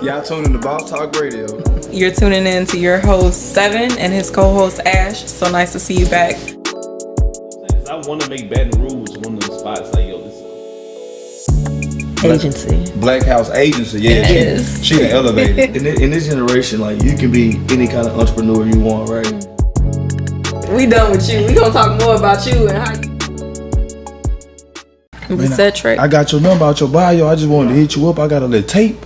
Y'all tuning to Boss Talk Radio. You're tuning in to your host, Seven, and his co-host, Ash. So nice to see you back. I want to make Baton Rouge one of the spots like, yo, this Agency. Black House Agency. Yeah, Yes. she done elevated. In this generation, like, you can be any kind of entrepreneur you want, right? We done with you. We gonna talk more about you and how you... We said Trey. I got your number out your bio. I just wanted to hit you up. I got a little tape.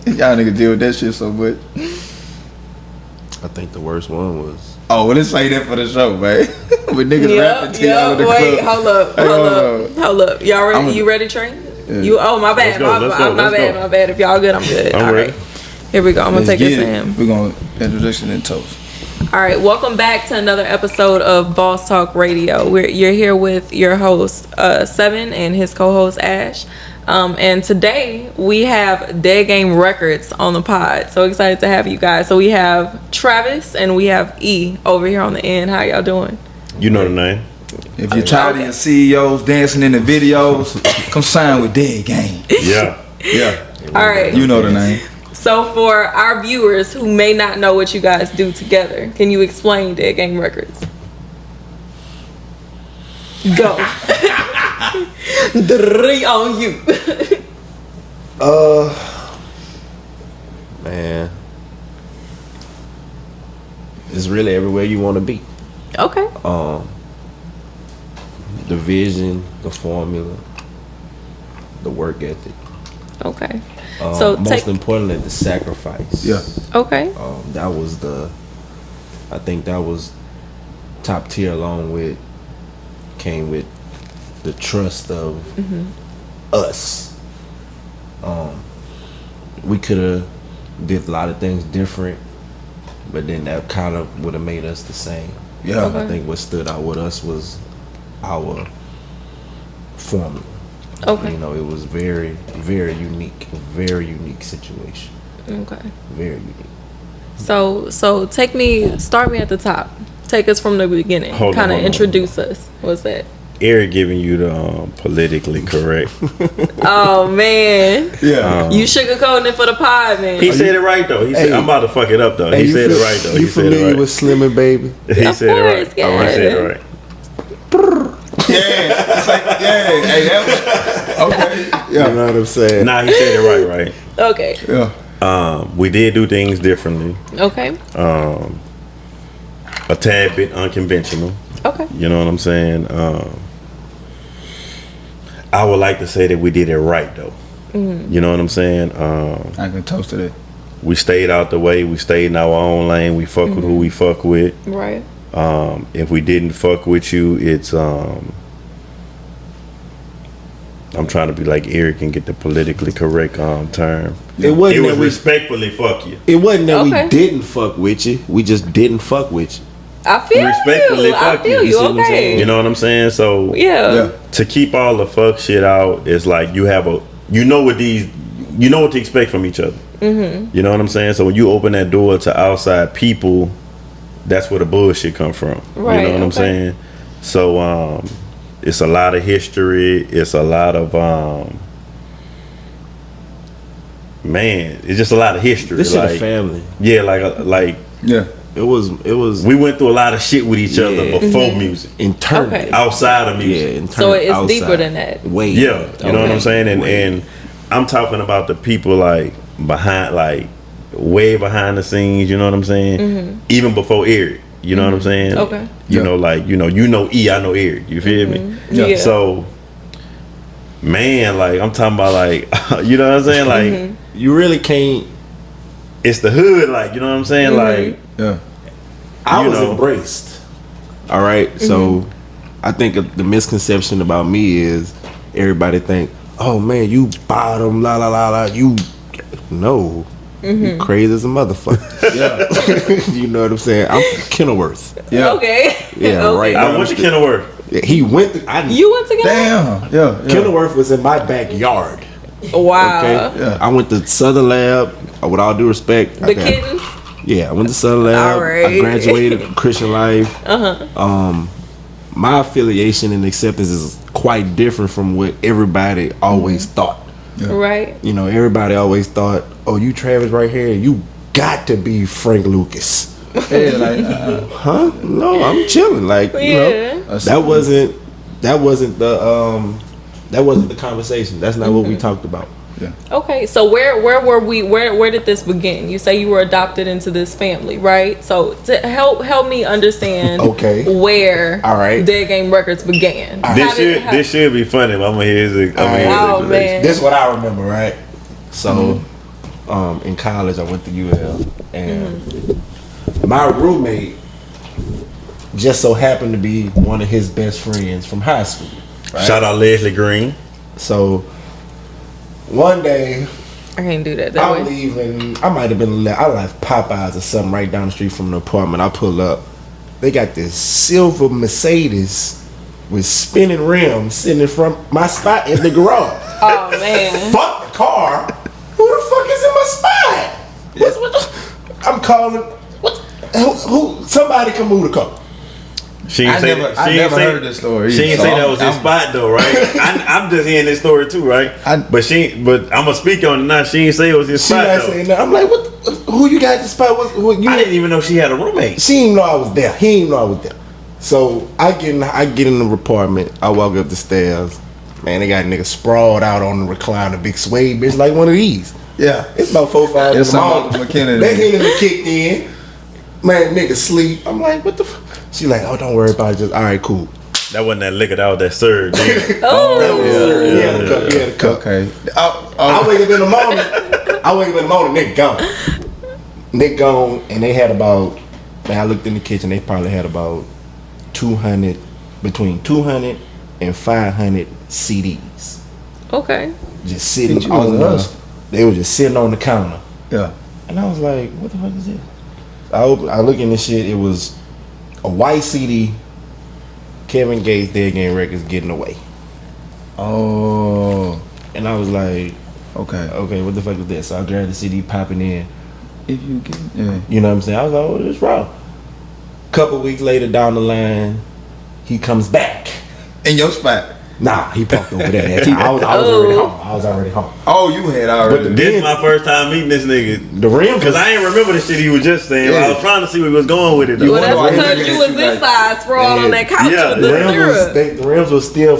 Y'all niggas deal with that shit so much. I think the worst one was. Oh, well, let's say that for the show, man. With niggas rapping to y'all in the wait, club. hold up. Y'all ready? You ready, Trey? Yeah. You? Oh, my bad. Let's go. My bad. If y'all good, I'm good. I'm All ready. right. Here we go. I'm gonna take it to him. We're gonna introduction and toast. All right, welcome back to another episode of Boss Talk Radio. You're here with your host, Seven, and his co-host, Ash. And today we have DeadGame Records on the pod. So excited to have you guys. So we have Travis and we have E over here on the end. How y'all doing? You know the name. If you're tired of your CEOs dancing in the videos, come sign with DeadGame. Yeah. All right. You know the name. So for our viewers who may not know what you guys do together, can you explain DeadGame Records? Go. 3 on you. Man, it's really everywhere you want to be. Okay. The vision, the formula, the work ethic. Okay. So most importantly, the sacrifice. Yeah. Okay. I think that was top tier, along with came with the trust of us. We could have did a lot of things different, but then that kind of would have made us the same. Yeah. Okay. I think what stood out with us was our formula. Okay. You know, it was very, very unique. A very unique situation. Okay. Very unique. So start me at the top. Take us from the beginning. Hold on. Introduce us. What's that? Eric giving you the politically correct. Oh man. Yeah. You sugarcoating it for the pod, man. He said it right though. He said, I'm about to fuck it up though. He said it right though. You familiar with Slim and Baby? He said it right. Yeah. He said it right. Yeah. It's like, yeah. Hey, that was okay. Yeah. You know what I'm saying? Nah, he said it right. Okay. Yeah. We did do things differently. Okay. A tad bit unconventional. Okay. You know what I'm saying? I would like to say that we did it right though. You know what I'm saying? I can toast to that. We stayed out the way. We stayed in our own lane. We fuck with who we fuck with. Right. If we didn't fuck with you, it's I'm trying to be like Eric and get the politically correct term. It wasn't It was that we respectfully fuck you. It wasn't that Okay. we didn't fuck with you. We just didn't fuck with you. I feel Respectfully you. I fuck feel you. you. You see what I'm Okay. saying? You know what I'm saying? So Yeah. to keep all the fuck shit out, it's like you know what to expect from each other. You know what I'm saying? So when you open that door to outside people, that's where the bullshit come from. Right, You know what I'm okay. saying? So it's a lot of history. It's a lot of man. It's just a lot of history. This shit like a family. yeah, like Yeah. It was we went through a lot of shit with each other Yeah. before music, internally. Okay. outside of Yeah, music. internally. So it's outside. deeper than that. Way. Yeah, you know what I'm saying? Way. And I'm talking about the people like behind, like way behind the scenes, you know what I'm saying? Even before Eric, you know what I'm saying? Okay. You Yeah. know, like, you know E, I know Eric, you feel me? Yeah. So, man, like, I'm talking about like, you know what I'm saying? Like, You really can't. it's the hood, like, you know what I'm saying? Like, Yeah. I You was know. embraced. All right, so I think the misconception about me is everybody think, oh man, you bottom, la la la la. You no, you crazy as a motherfucker. Yeah. You know what I'm saying? I'm from Kenilworth. Yeah. Okay. Yeah, Okay. right. I went to Kenilworth. He went. You went together? Damn. Yeah. Yeah. Kenilworth was in my backyard. Wow. Okay, Yeah. I went to Southern Lab. With all due respect, The kittens? Yeah, I went to Southern Lab. All right. I graduated from Christian Life. My affiliation and acceptance is quite different from what everybody always thought. Right. You know, everybody always thought, oh, you Travis right here, you got to be Frank Lucas. Yeah, like, Huh? No, I'm chilling. Like, you know, that wasn't the conversation. That's not what we talked about. yeah. Okay, so where were we? Where did this begin? You say you were adopted into this family, right? So to help me understand, where all right, Dead Game Records began. This should be funny. I'm gonna hear his. Oh man, this is what I remember, right? So, in college, I went to UL, and my roommate just so happened to be one of his best friends from high school. Right? Shout out Leslie Green. So one day, I can't do that. I'm leaving. I might have been. I left Popeyes or something right down the street from the apartment. I pull up. They got this silver Mercedes with spinning rims sitting in front my spot in the garage. Oh man! Fuck the car. Who the fuck is in my spot? I'm calling. What? Who? Somebody can move the car. I never heard this story. She didn't say that was his spot though, right? I'm just hearing this story too, right? But I'm gonna speak on it now. She didn't say it was his spot though. I'm like, what? Who you got the spot? I didn't even know she had a roommate. She didn't know I was there. He didn't know I was there. So I get in the apartment. I walk up the stairs. Man, they got niggas sprawled out on the recliner, big suede bitch like one of these. Yeah, it's about 4 or 5 in the morning. They ain't kicked in. Man, niggas sleep. I'm like, what the fuck? She like, oh, don't worry about it. Just, all right, cool. That wasn't that liquor, that was that surge. Oh, that was surge. He had a cup. Okay. I wake up in the morning. Nick gone, and they had about. Man, I looked in the kitchen. They probably had about 200, between 200 and 500 CDs. Okay. Just sitting they were just sitting on the counter. Yeah. And I was like, what the fuck is this? I look in this shit. It was a white CD. Kevin Gates, Dead Game Records, Getting Away. Oh. And I was like, okay, what the fuck is this? So I grabbed the CD, popping in. If you get, you know what I'm saying? I was like, oh, this wrong. Couple weeks later down the line, he comes back in your spot. Nah, he parked over there. That time. I was already home. Oh, you had already. But this is my first time meeting this nigga. The rims, because I ain't remember the shit he was just saying. I was trying to see where he was going with it. Well, that's because you was this size sprawled on that couch with the rims was still.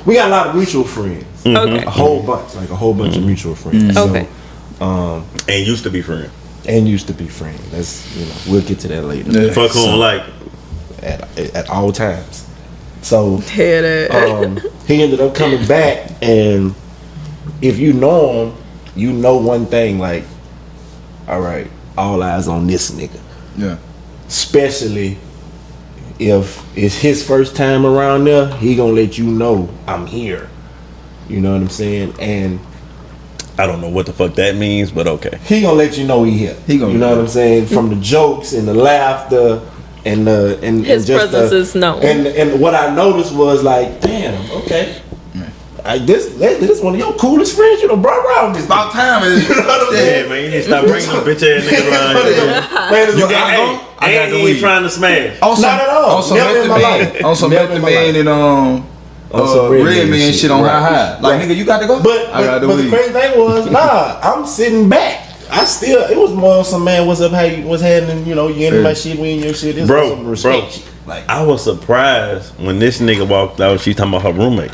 We got a lot of mutual friends. Okay. A whole bunch of mutual friends. Okay. So, and used to be friends. That's we'll get to that later. Yeah. Fuck home like at all times. So he ended up coming back, and if you know him, you know one thing, like, all right, all eyes on this nigga. Yeah. Especially if it's his first time around there, he gonna let you know I'm here. You know what I'm saying? And I don't know what the fuck that means, but okay. He gonna let you know he here. You know what I'm saying? From the jokes and the laughter and his presence is known. And what I noticed was like, damn, okay. This one of your coolest friends, you know, brought around this. About time, is you know what I'm saying? Man, you need to stop bringing them bitch ass niggas around here. Man, you got I got the weed. Trying to smash. Not at all. On some Method Man and Red Man shit on high. Like, nigga, you got to go. But the crazy thing was, I'm sitting back. It was more some man, what's up, what's happening, you know, you in my shit, we in your shit. It's bro. Like, I was surprised when this nigga walked out, she talking about her roommate.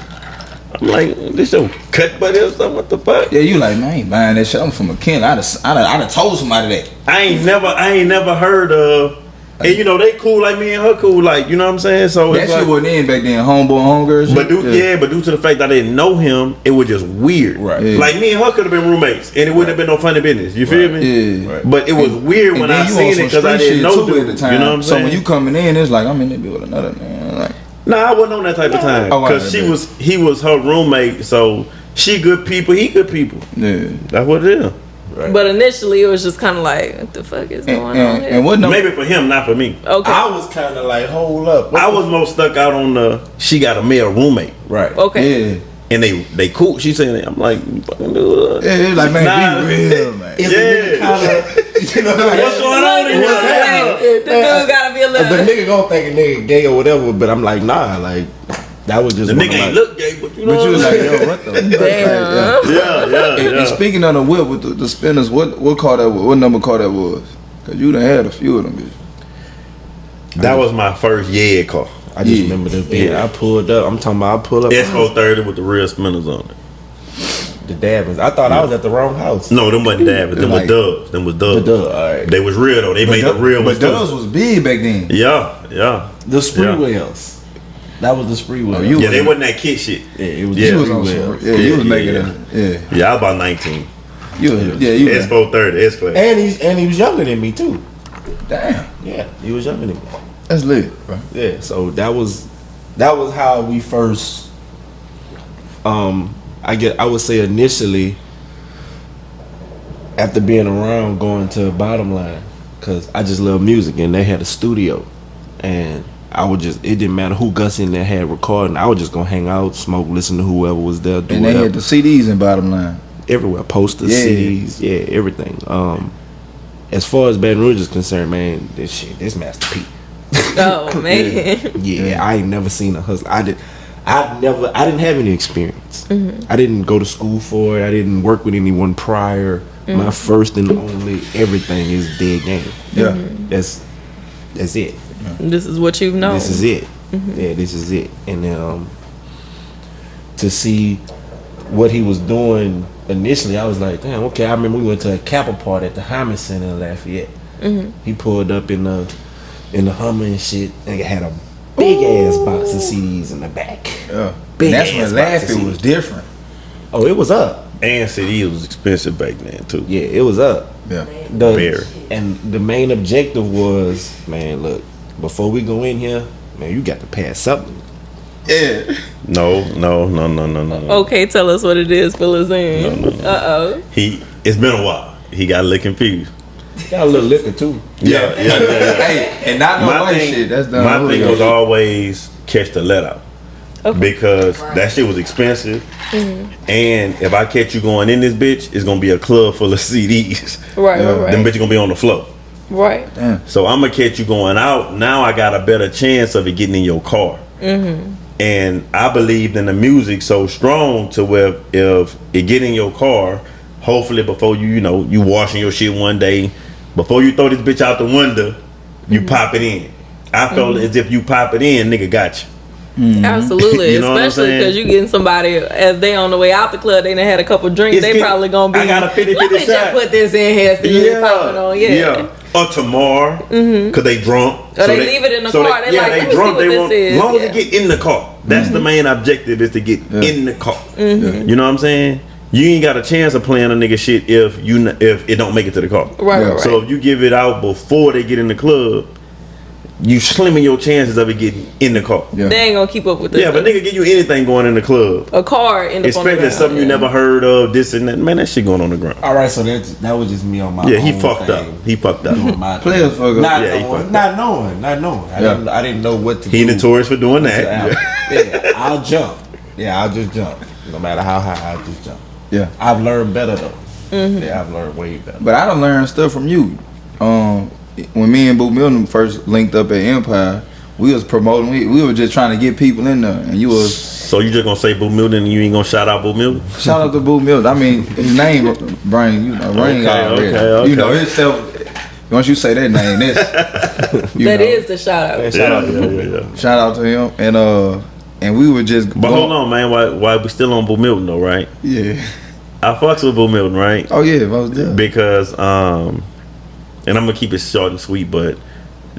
I'm like, this your cut buddy or something, what the fuck? Yeah, you like, man, I ain't buying that shit. I'm from McKinley. I'd have told somebody that. I ain't never heard of. And you know, they cool like me and her cool, like, you know what I'm saying? So that shit wasn't in back then, homeboy, homegirls. But due to the fact that I didn't know him, it was just weird. Right. Yeah. Like me and her could have been roommates, and it wouldn't have been no funny business. You feel me? Yeah. But it was weird when I seen it because I didn't know dude at the time. You know what I'm saying? So when you coming in, it's like I'm in there with another man. Like, nah, I wasn't on that type of time because he was her roommate. So she good people, he good people. Yeah, that's what it is. Right. But initially, it was just kind of like, what the fuck is going on here? And maybe for him, not for me. Okay. I was kind of like, hold up. I was more stuck out on she got a male roommate. Right. Okay. Yeah. And they cool. She saying, I'm like, fucking dude. Yeah, like, man, be real, man. You know, what's going on in here? The dude gotta be a little. The nigga gonna think a nigga gay or whatever, but I'm like, nah, like, That was just The one nigga of ain't my- look gay, but you know But you was what I'm like, saying? yo, what the? Damn. Yeah. And speaking of the whip with the spinners, what car that was? What number car that was? Cause you done had a few of them, bitch. That was my first car. I just Yeah. remember the bit. Yeah. I pulled up. I'm talking about I pull up S430 with the real spinners on it. the Dabbins. I thought I was at the wrong house. No, them wasn't Dabbins. Them Like- was Dubs. Them was Dubs. The dub, all right. They was real though. They made the real ones But too. Dubs was big back then. Yeah. The spree wheels. That was the spree wheel. Oh, you- Yeah, they wasn't that kid shit. Yeah, it was. Yeah. You the was spree on wheel. some, you was making yeah. it. Yeah. Yeah, I was about 19. You was S430, S-Class. And he was younger than me too. damn. Yeah, he was younger than me. That's lit, bro. Yeah, so that was how we first. I would say initially, after being around, going to Bottom Line, because I just love music, and they had a studio, and it didn't matter who Gus in there had recording. I was just gonna hang out, smoke, listen to whoever was there, do And they whatever. had the CDs in Bottom Line. Everywhere, posters, Yeah. CDs, yeah, everything. As far as Baton Rouge is concerned, man, this Master P. Oh man. Yeah, I ain't never seen a hustle. I didn't have any experience. I didn't go to school for it. I didn't work with anyone prior. My first and only everything is DeadGame. Yeah. That's it. This is what you've known. This is it. Yeah, this is it. And to see what he was doing initially, I was like, damn, okay. I remember we went to a Kappa party at the Hyman Center in Lafayette. He pulled up in the Hummer and shit, and it had a big ass box of CDs in the back. Yeah. Big And that's ass when box of Laughing CDs. was different. Oh, it was up. And CD was expensive back then too. Yeah, it was up. Yeah. Very. And the main objective was, man, look, before we go in here, man, you got to pass something. Yeah. No. Okay, tell us what it is, fill us in. No. It's been a while. He got a little confused. Got a little liquor too. Yeah. Hey, and not no white shit. That's done. My early. thing was always catch the let out. Okay. Because that shit was expensive. And if I catch you going in this bitch, it's gonna be a club full of CDs. Right, Yeah. right, Them right. bitches gonna be on the floor. Right. Damn. So I'm gonna catch you going out. Now I got a better chance of it getting in your car. And I believed in the music so strong to where if it get in your car, hopefully before you washing your shit one day, before you throw this bitch out the window, you pop it in. I felt as if you pop it in, nigga got you. Absolutely. You know what I'm Especially saying? because you getting somebody as they on the way out the club, they done had a couple drinks. It's They getting- probably gonna be. I got a 50-50 Let me just shot. put this in here. So you popping on. Yeah. Or tomorrow, cause they drunk. Or they leave it in the car. They like, let me see what this is. As long as Yeah. it get in the car. That's the main objective, is to get in the car. You know what I'm saying? You ain't got a chance of playing a nigga shit if it don't make it to the car. Right, Yeah. right, right. So if you give it out before they get in the club, you slimming your chances of it getting in the car. Yeah. They ain't gonna keep up with this. Yeah, but nigga give you anything going in the club. a car in the Especially something you never heard of, this and that. Man, that shit going on the ground. All right, so that was just me on my Yeah, he own fucked up. thing. He fucked up. Doing my Players thing. fuck up. Not Yeah, he knowing, fucked not knowing. Yeah. I didn't know what to He do. notorious for doing Yeah, that. I'll jump. Yeah, I'll just jump. No matter how high, I'll just jump. Yeah. I've learned better though. Yeah, I've learned way better. But I done learned stuff from you. When me and Boo Milton first linked up at Empire, we was promoting. We were just trying to get people in there, and you was So you just gonna say Boo Milton and you ain't gonna shout out Boo Milton? shout out to Boo Milton. I mean, his name ring, ring already. okay. You know itself. Once you say that name, that's That is the shout out. Shout out to Yeah. shout out to him. And we were just. But hold on, man. Why we still on Boo Milton though, right? Yeah. I fucks with Boo Milton, right? Oh yeah, if I was there. Because and I'm gonna keep it short and sweet, but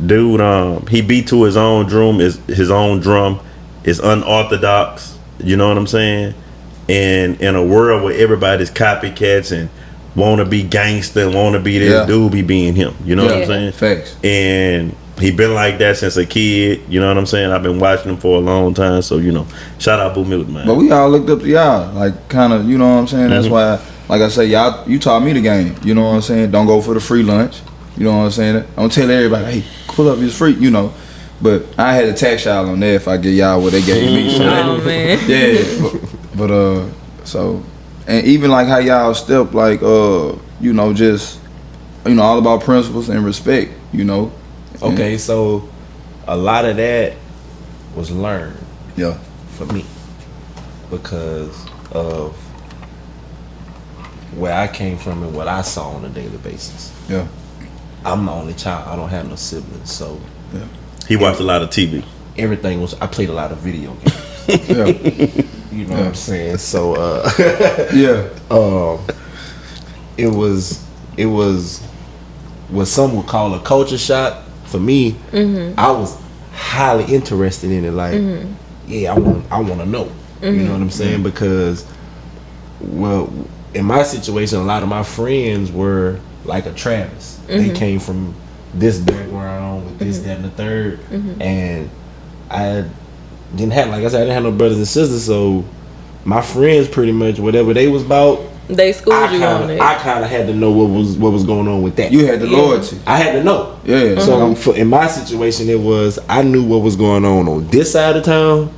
dude, he beat to his own drum. His own drum is unorthodox. You know what I'm saying? And in a world where everybody's copycats and want to be gangster, want to be this Yeah. dude, be being him. You know what I'm Yeah. saying? Facts. And he been like that since a kid. You know what I'm saying? I've been watching him for a long time. So shout out Boo Milton, man. But we all looked up to y'all, like kind of, you know what I'm saying. That's why, like I say, y'all, you taught me the game. You know what I'm saying. Don't go for the free lunch. You know what I'm saying. Don't tell everybody, hey, pull up, it's free. You know. But I had to tax y'all on that if I give y'all what they gave me. So Oh man. yeah, but so, and even like how y'all step, like just, all about principles and respect. Okay, so a lot of that was learned Yeah. for me because of where I came from and what I saw on a daily basis. Yeah. I'm the only child. I don't have no siblings, so Yeah. He watched a lot of TV. everything was. I played a lot of video games. Yeah. You know what I'm saying? So Yeah. it was what some would call a culture shock. For me, I was highly interested in it. Like, yeah, I want to know. You know what I'm saying? Because, well, in my situation, a lot of my friends were like a Travis. They came from this background with this, that, and the third, and I didn't have, like I said, I didn't have no brothers and sisters. So my friends, pretty much whatever they was about, They schooled you on it. I kind of had to know what was going on with that. You had the loyalty. I had to know. Yeah. So in my situation, it was I knew what was going on this side of town,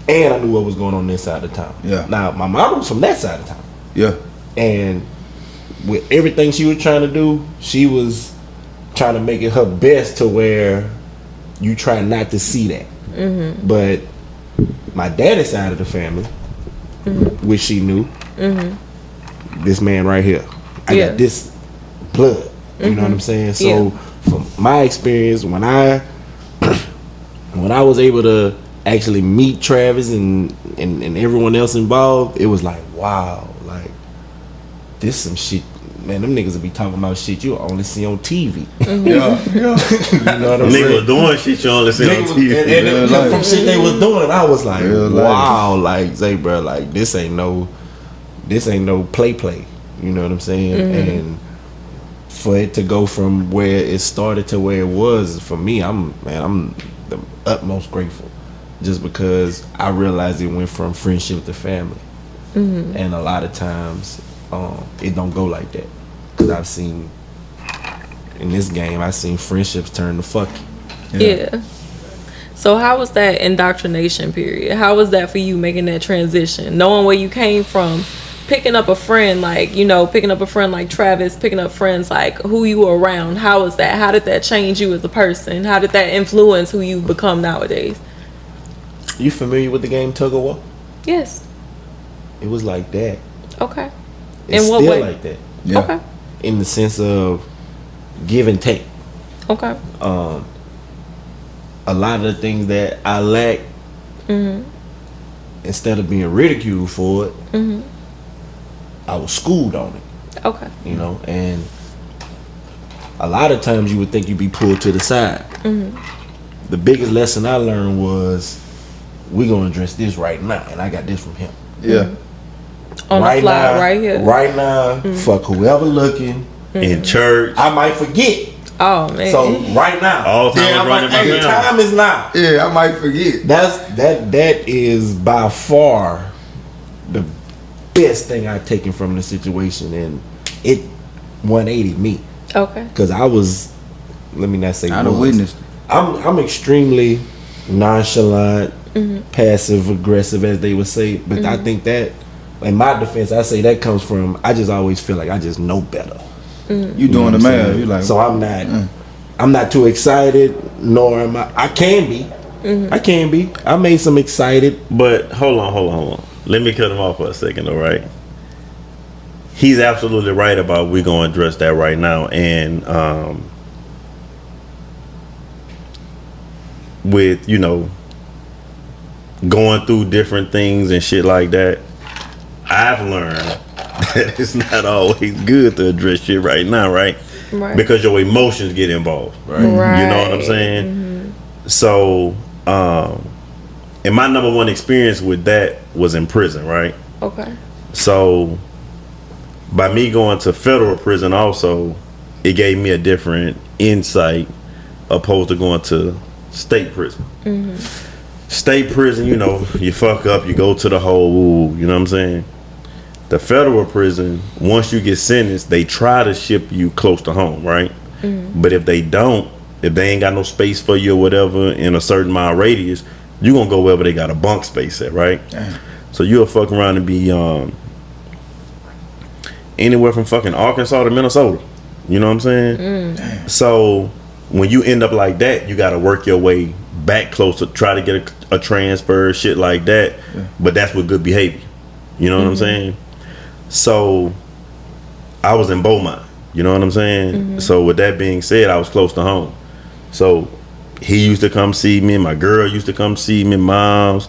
and I knew what was going on this side of town. Yeah. Now my mom was from that side of town, Yeah. and with everything she was trying to do, she was trying to make it her best to where you try not to see that. But my daddy's side of the family, which she knew, this man right here, I got this blood. You know what I'm saying? So from my experience, when I was able to actually meet Travis and everyone else involved, it was like, wow, like this some shit. Man, them niggas will be talking about shit you only see on TV. Yeah. You know what I'm Nigga saying? was doing shit you only see on TV. And from shit they was doing, I was like, Real life. wow, like, say, bro, like this ain't no play. You know what I'm saying? And for it to go from where it started to where it was, for me, I'm the utmost grateful, just because I realized it went from friendship to family, and a lot of times it don't go like that, because I've seen in this game, I seen friendships turn to fuck you. Yeah. So how was that indoctrination period? How was that for you, making that transition, knowing where you came from, picking up a friend like Travis, picking up friends like who you were around? How was that? How did that change you as a person? How did that influence who you become nowadays? You familiar with the game Tug of War? Yes. It was like that. Okay. It's In what still way? like that. Yeah. Okay. In the sense of give and take. Okay. A lot of the things that I lack, instead of being ridiculed for it, I was schooled on it. Okay. You know, and a lot of times you would think you'd be pulled to the side. The biggest lesson I learned was, we're gonna address this right now, and I got this from him. Yeah. On the fly, right here. Right now, fuck whoever looking. In church. I might forget. Oh man. So right now, All time I'm running like, my hey, mouth. time is now. Yeah, I might forget. That is by far the best thing I've taken from the situation, and it 180 me, Okay. because I was, let me not say I'd have was. witnessed it. I'm extremely nonchalant, passive aggressive, as they would say, but I think that, in my defense, I say that comes from, I just always feel like I just know better. You doing the math. You like, So I'm not too excited, nor am I can be. I can be. I made some excited. But hold on. Let me cut him off for a second, all right? He's absolutely right about we're going to address that right now. And with, you know, going through different things and shit like that, I've learned that it's not always good to address shit right now, right? Right. Because your emotions get involved. Right. You know what I'm saying? So, and my number one experience with that was in prison, right? Okay. So, by me going to federal prison also, it gave me a different insight opposed to going to state prison. State prison, you know, you fuck up, you go to the hole, you know what I'm saying? The federal prison, once you get sentenced, they try to ship you close to home, right? But if they don't, if they ain't got no space for you or whatever in a certain mile radius, you gonna go wherever they got a bunk space at, right? So you'll fuck around and be anywhere from fucking Arkansas to Minnesota. You know what I'm saying? So when you end up like that, you gotta work your way back close to try to get a transfer, shit like that. Yeah. But that's with good behavior. You know what I'm saying? So I was in Beaumont. You know what I'm saying? So with that being said, I was close to home. So he used to come see me. My girl used to come see me. Mom's.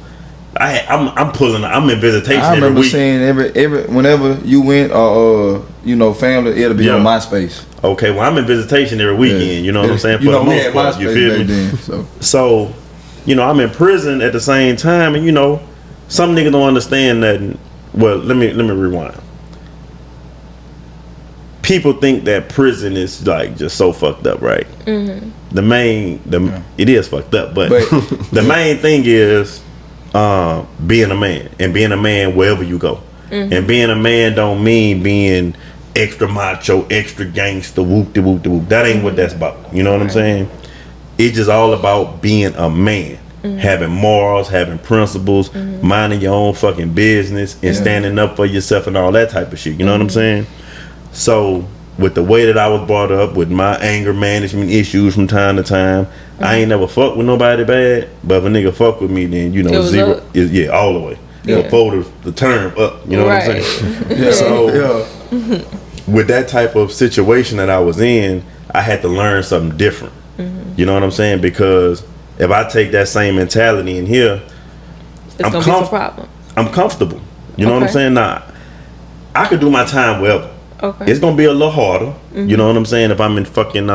I'm in visitation. I remember every week. seeing every whenever you went family, it'll be on MySpace. Okay, well I'm in visitation every weekend. You know what I'm saying? For the most part, you feel me? Then, so, I'm in prison at the same time, and some niggas don't understand that. Well, let me rewind. People think that prison is like just so fucked up, right? It is fucked up, but the main thing is being a man, and being a man wherever you go. And being a man don't mean being extra macho, extra gangster, whoop de whoop de whoop. That ain't what that's about. You know what I'm saying? It's just all about being a man, having morals, having principles, minding your own fucking business, and standing up for yourself and all that type of shit. You know what I'm saying? So with the way that I was brought up, with my anger management issues from time to time, I ain't never fucked with nobody bad. But if a nigga fuck with me, then zero is all the way. Before the term up. You know what I'm saying? So with that type of situation that I was in, I had to learn something different. You know what I'm saying? Because if I take that same mentality in here, it's gonna be some problem. I'm comfortable. You know what I'm saying? Now, I could do my time wherever. Okay. It's gonna be a little harder. You know what I'm saying? If I'm in fucking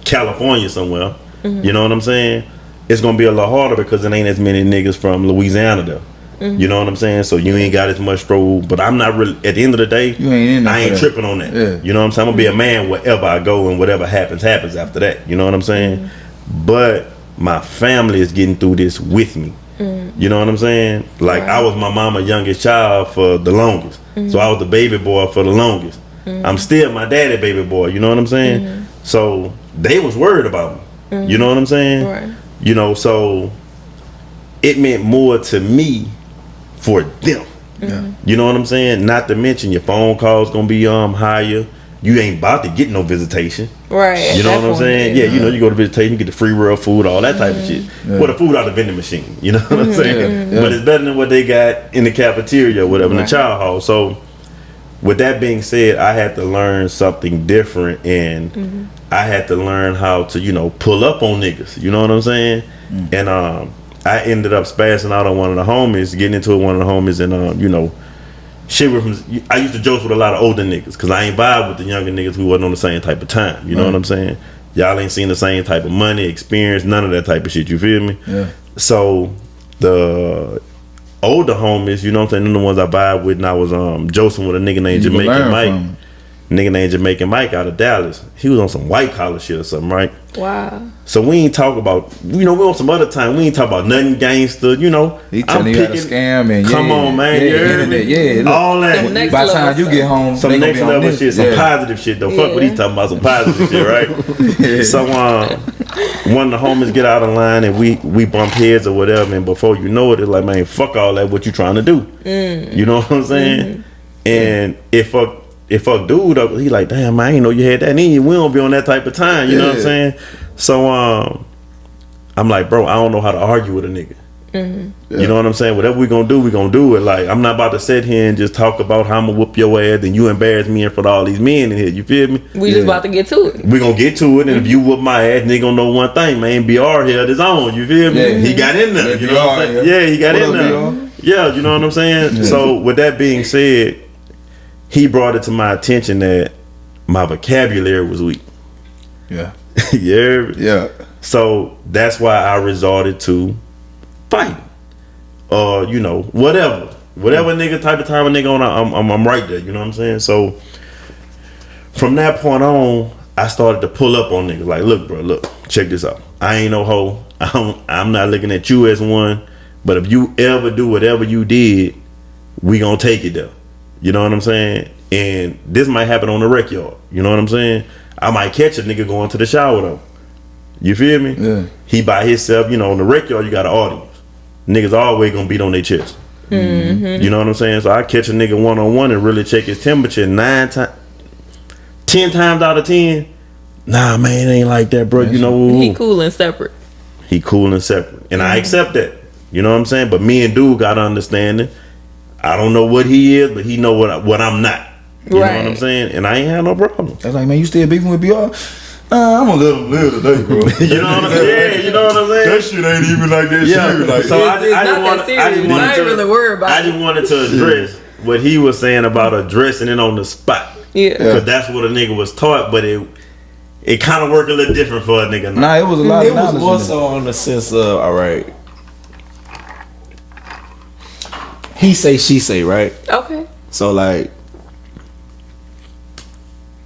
California somewhere, you know what I'm saying? It's gonna be a little harder because it ain't as many niggas from Louisiana there. You know what I'm saying? So you ain't got as much trouble. But I'm not really, at the end of the day, I ain't tripping on that. Yeah. You know what I'm saying? I'm gonna be a man wherever I go, and whatever happens after that. You know what I'm saying? But my family is getting through this with me. You know what I'm saying? Like, I was my mama's youngest child for the longest. So I was the baby boy for the longest. I'm still my daddy baby boy. You know what I'm saying? So they was worried about me. You know what I'm saying? Right. So it meant more to me for them. You know what I'm saying? Not to mention your phone calls gonna be higher. You ain't about to get no visitation. Right. You know what I'm saying? Yeah, you go to visitation, you get the free real food, all that type of shit. Well, the food out of the vending machine. You know what I'm saying? But it's better than what they got in the cafeteria or whatever, in the child hall. So with that being said, I had to learn something different, and I had to learn how to, pull up on niggas. You know what I'm saying? And I ended up spazzing out on one of the homies, getting into it with one of the homies, and shit I used to joke with a lot of older niggas because I ain't vibe with the younger niggas who wasn't on the same type of time. You know what I'm saying? Y'all ain't seen the same type of money, experience, none of that type of shit. You feel me? Yeah. So the older homies, you know what I'm saying, them the ones I vibe with, and I was josing with a nigga named Jamaican Mike. Nigga named Jamaican Mike out of Dallas. He was on some white collar shit or something, right? Wow. So we ain't talk about, we on some other time, we ain't talk about nothing gangster, He telling you how to scam and come on, man, you heard me? Look, all that. By the time you get home, some next level shit, some positive shit though. Fuck what he's talking about, some positive shit, right? So one of the homies get out of line and we bump heads or whatever, and before you know it, it's like, man, fuck all that, what you trying to do? You know what I'm saying? And if dude up, he like, damn, I ain't know you had that in you. We don't be on that type of time, you know what I'm saying? So I'm like, bro, I don't know how to argue with a nigga. You know what I'm saying? Whatever we gonna do it. Like, I'm not about to sit here and just talk about how I'm gonna whoop your ass and you embarrass me in front of all these men in here. You feel me? We just about to get to it. We gonna get to it, and if you whoop my ass, nigga gonna know one thing, man. BR held his own. You feel me? He got in there. You know what I'm saying? Yeah, he got in there. Yeah, you know what I'm saying? So with that being said, he brought it to my attention that my vocabulary was weak. Yeah. Yeah. So that's why I resorted to fighting. Whatever nigga type of time a nigga on, I'm right there. You know what I'm saying? So from that point on, I started to pull up on niggas. Like, look, bro, look, check this out. I ain't no hoe. I'm not looking at you as one. But if you ever do whatever you did, we gonna take it there. You know what I'm saying? And this might happen on the rec yard. You know what I'm saying? I might catch a nigga going to the shower though. You feel me? Yeah. He by himself, on the rec yard you got an audience. Niggas always gonna beat on their chest. You know what I'm saying? So I catch a nigga one-on-one and really check his temperature 10 times out of 10. Nah, man, it ain't like that, bro. He cool and separate. And I accept that. You know what I'm saying? But me and dude got understanding. I don't know what he is, but he know what I'm not. You know what I'm saying? And I ain't had no problem. I was like, man, you still beefing with BR? I'm a little today, bro. You know what I'm saying? You know what I'm saying? That shit ain't even like that shit. Like, so I just wanted to address what he was saying about addressing it on the spot. Yeah. Because that's what a nigga was taught, but it kind of worked a little different for a nigga now. Nah, it was a lot It of was knowledge. more so on the sense of, all right, he say, she say, right? Okay. So like,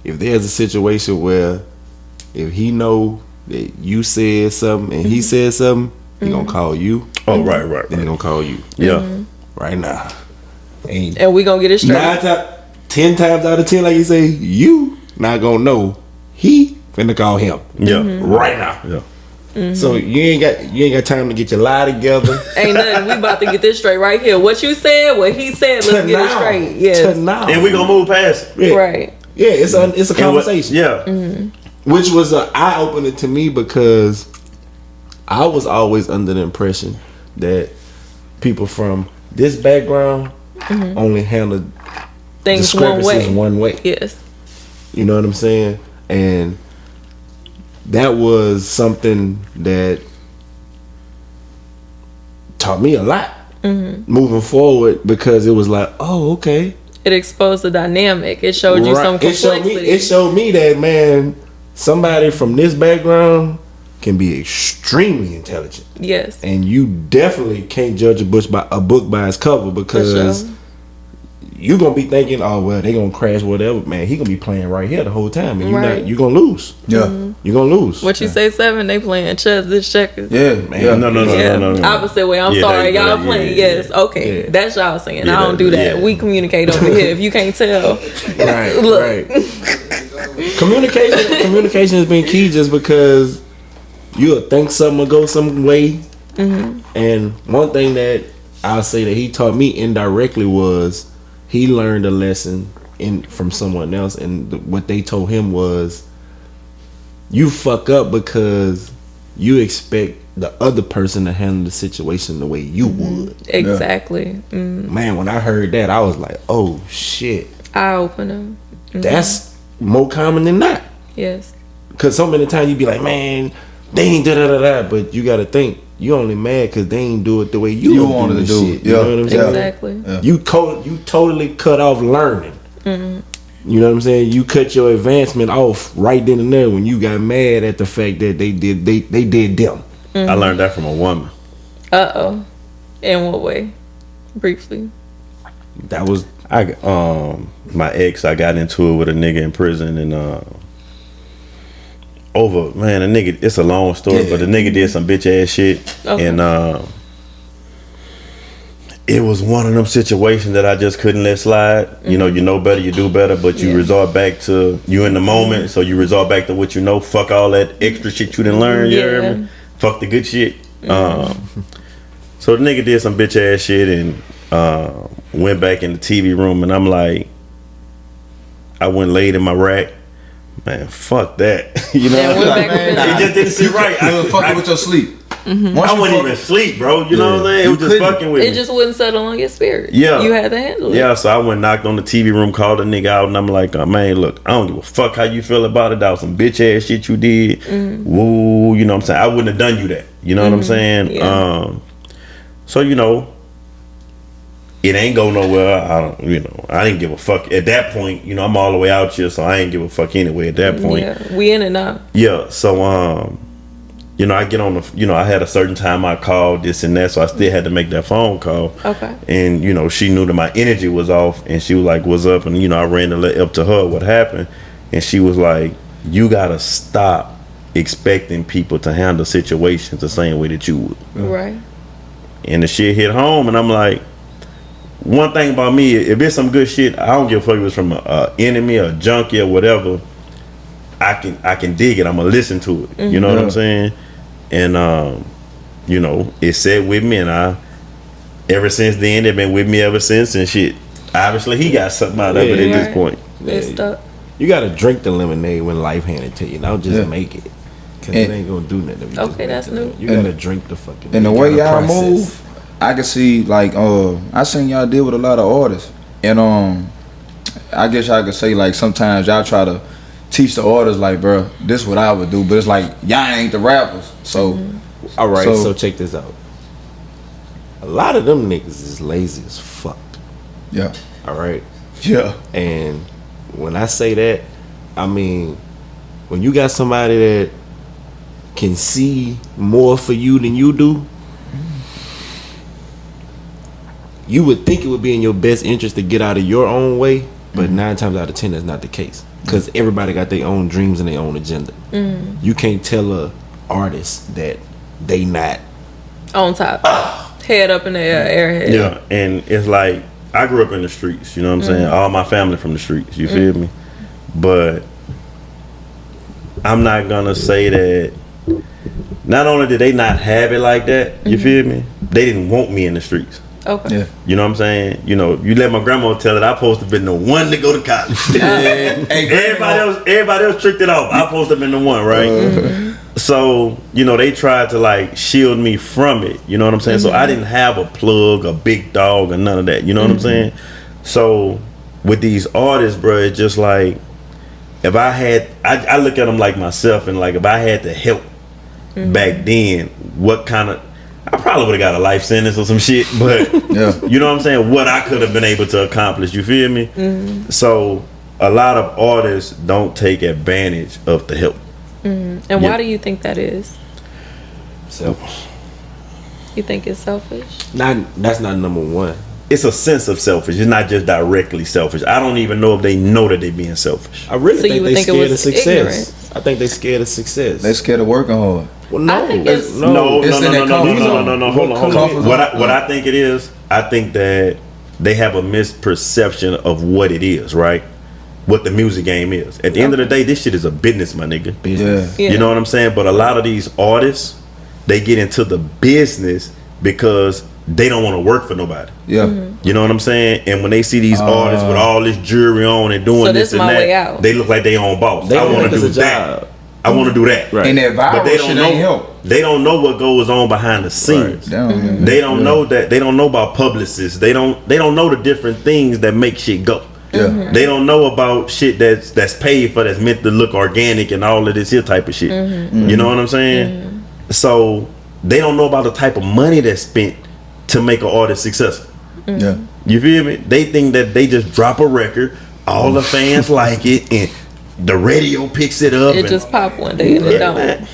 if there's a situation where if he know that you said something and he said something, he gonna call you. Oh, right. Then he gonna call you. Yeah. Right now. And we gonna get it straight. 10 times out of 10, like you say, you not gonna know. He finna call him. Yeah. Right now. Yeah. So you ain't got time to get your lie together. Ain't nothing. We about to get this straight right here. What you said, what he said. Let's get it straight. Yes. And we gonna move past it. Yeah. Right. Yeah, it's a conversation. Which was an eye opener to me because I was always under the impression that people from this background only handle Things one way. Yes. You know what I'm saying? And that was something that taught me a lot moving forward because it was like, oh, okay. It exposed the dynamic. It showed you some complexity. It showed me that, man, somebody from this background can be extremely intelligent. Yes. And you definitely can't judge a book by its cover because you gonna be thinking, oh well, they gonna crash whatever, man. He gonna be playing right here the whole time, and you gonna lose. Yeah, you gonna lose. What you say, 7? They playing chess, this checkers. Yeah, man. No. Opposite way. I'm sorry, y'all playing. Yes, okay, that's y'all saying. I don't do that. We communicate over here. If you can't tell, right, look. Right. Communication has been key, just because you'll think something will go some way, and one thing that I'll say that he taught me indirectly was, he learned a lesson from someone else, and what they told him was, you fuck up because you expect the other person to handle the situation the way you would. Exactly. Man, when I heard that, I was like, oh shit. Eye opener. That's more common than not. Yes. Because so many times you be like, man, they ain't da-da-da-da, but you gotta think, you only mad because they ain't do it the way you wanted to do it. You know what I'm saying? Exactly. Yeah. You totally cut off learning. You know what I'm saying? You cut your advancement off right then and there when you got mad at the fact that they did them. I learned that from a woman. In what way? Briefly. That was my ex. I got into it with a nigga in prison, and a nigga, it's a long story, but the nigga did some bitch ass shit, and it was one of them situations that I just couldn't let slide. You know better, you do better, but you resort back to, you in the moment, so you resort back to what you know. Fuck all that extra shit you didn't learn. You hear me? Fuck the good shit. So the nigga did some bitch ass shit and went back in the TV room, and I'm like, I went laid in my rack. Man, fuck that. You know, it just didn't sit right. I was fucking with your sleep. I wouldn't even sleep, bro. You know what I'm saying? It was just fucking with me. It just wouldn't settle on your spirit. Yeah. You had to handle it. Yeah, so I went, knocked on the TV room, called the nigga out, and I'm like, man, look, I don't give a fuck how you feel about it. That was some bitch ass shit you did. Woo, you know what I'm saying? I wouldn't have done you that. You know what I'm saying? Yeah. So, you know, it ain't go nowhere. I didn't give a fuck at that point. You know, I'm all the way out here, so I ain't give a fuck anyway at that point. Yeah, we in it now. Yeah, so you know, I get on the, I had a certain time I called this and that, so I still had to make that phone call. Okay. And, you know, she knew that my energy was off, and she was like, what's up? And, you know, I ran up to her, what happened? And she was like, you gotta stop expecting people to handle situations the same way that you would. Right. And the shit hit home, and I'm like, one thing about me, if it's some good shit, I don't give a fuck if it's from an enemy or a junkie or whatever. I can dig it. I'm gonna listen to it. You know what I'm saying? And you know, it sat with me, and ever since then, they've been with me ever since. And shit, obviously, he got something out of it at this point. It's stuck. You gotta drink the lemonade when life handed to you. Don't just make it, cause it ain't gonna do nothing. Okay, that's new. You gotta drink the fucking. And the way y'all move, I can see like I seen y'all deal with a lot of artists, and I guess y'all could say like sometimes y'all try to teach the artists like, bro, this what I would do, but it's like y'all ain't the rappers. So, all right, so check this out. A lot of them niggas is lazy as fuck. Yeah. All right. Yeah. And when I say that, I mean when you got somebody that can see more for you than you do, you would think it would be in your best interest to get out of your own way, but 9 times out of 10 that's not the case, because everybody got their own dreams and their own agenda. You can't tell a artist that they not on top, head up in the air, airhead. Yeah, and it's like I grew up in the streets. You know what I'm saying? All my family from the streets. You feel me? But I'm not gonna say that. Not only did they not have it like that, you feel me? They didn't want me in the streets. Okay. Yeah. You know what I'm saying? You know, you let my grandma tell it. I supposed to been the one to go to college. Everybody else tricked it off. I supposed to been the one, right? So, you know, they tried to like shield me from it. You know what I'm saying? So I didn't have a plug, a big dog, or none of that. You know what I'm saying? So with these artists, bro, it's just like if I had, I look at them like myself, and like if I had to help back then, what kind of, I probably would have got a life sentence or some shit, but you know what I'm saying? What I could have been able to accomplish, you feel me? So a lot of artists don't take advantage of the help. And why do you think that is? selfish. You think it's selfish? That's not number one. It's a sense of selfish. It's not just directly selfish. I don't even know if they know that they're being selfish. I really So you think would they think it scared was of success. ignorance. I think they scared of success. They scared of working hard. Well, no, I think it's- No. It's in their comfort zone. Hold on. Comfort zone. What I think it is, I think that they have a misperception of what it is, right? What the music game is. At the end of the day, this shit is a business, my nigga. Yeah. Yeah. You know what I'm saying? But a lot of these artists, they get into the business because they don't want to work for nobody. Yeah. You know what I'm saying? And when they see these artists with all this jewelry on and doing So this this and my way that, out. they look like they own boss. They I don't want think to do it's a that. job. I want to do that. Right. And that But viral they don't shit know. ain't help. They don't know what goes on behind the scenes. Damn. They don't know that. They don't know about publicists. They don't know the different things that make shit go. Yeah. They don't know about shit that's paid for, that's meant to look organic and all of this here type of shit. You know what I'm saying? So they don't know about the type of money that's spent to make an artist successful. Yeah. You feel me? They think that they just drop a record, all the fans like it, and the radio picks it up. It and, just pop one day and it don't. man.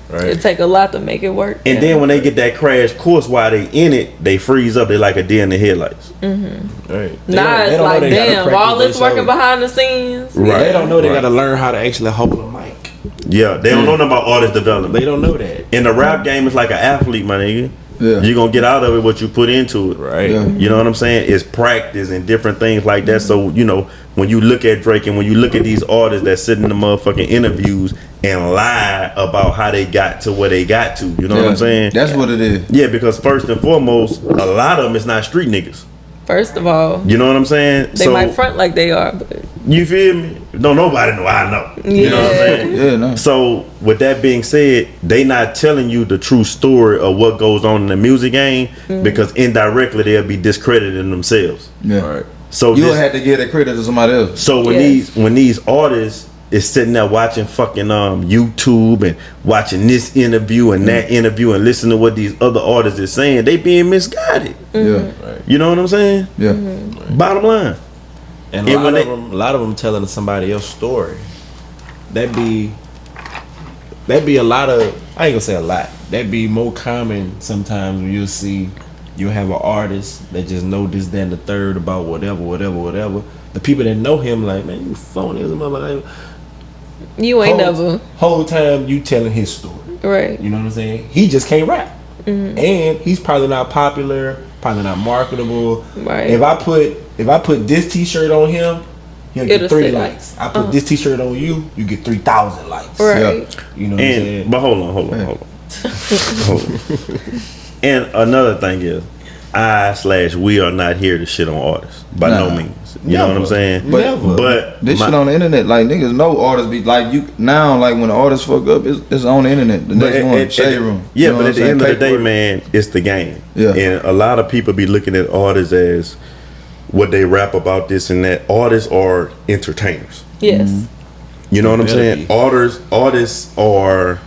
Right. It take a lot to make it work. And then when they get that crash course while they in it, they freeze up. They like a deer in the headlights. Right. Nah, it's like, damn, all this working behind the scenes. Right. They don't know they gotta learn how to actually hold a mic. Yeah, they don't know nothing about artist development. They don't know that. In the rap game, it's like an athlete, my nigga. Yeah. You're gonna get out of it what you put into it. Right. Yeah. You know what I'm saying? It's practice and different things like that. So, you know, when you look at Drake and when you look at these artists that sit in the motherfucking interviews and lie about how they got to where they got to, you know what I'm saying? That's what it is. Yeah, because first and foremost, a lot of them is not street niggas. First of all, You know what I'm saying? they might front like they are, but You feel me? Don't nobody know. I know. You know what I'm saying? Yeah, no. So with that being said, they not telling you the true story of what goes on in the music game because indirectly they'll be discrediting themselves. Yeah. Right. So You'll this- have to give that credit to somebody else. so when Yes. these artists is sitting there watching fucking YouTube and watching this interview and that interview and listening to what these other artists is saying, they being misguided. Yeah. You know what I'm saying? Yeah. Bottom line. And And a when lot of them telling somebody else's story. That'd be a lot of, I ain't gonna say a lot. That'd be more common sometimes when you'll have an artist that just know this, that, and the third about whatever. The people that know him like, man, you phony as a motherfucker. you ain't never Whole time you telling his story. right. You know what I'm saying? He just can't rap. And he's probably not popular, probably not marketable. Right. If I put this t-shirt on him, he'll get It'll 3 sit likes. I put this t-shirt on you, you get 3,000 likes. Right. You know what I'm saying? And but hold on. Hold on. And another thing is, we are not here to shit on artists by no Nah. means. artists. You know what I'm saying? But this shit on the internet, like niggas know artists be like you now. Like when the artists fuck up, it's on the internet. The next one, shade room. Yeah, You know but what at the I'm end of the saying? day, man, it's the game. Yeah. And a lot of people be looking at artists as what they rap about this and that. Artists are entertainers. Yes. You know what I'm saying? be. Artists are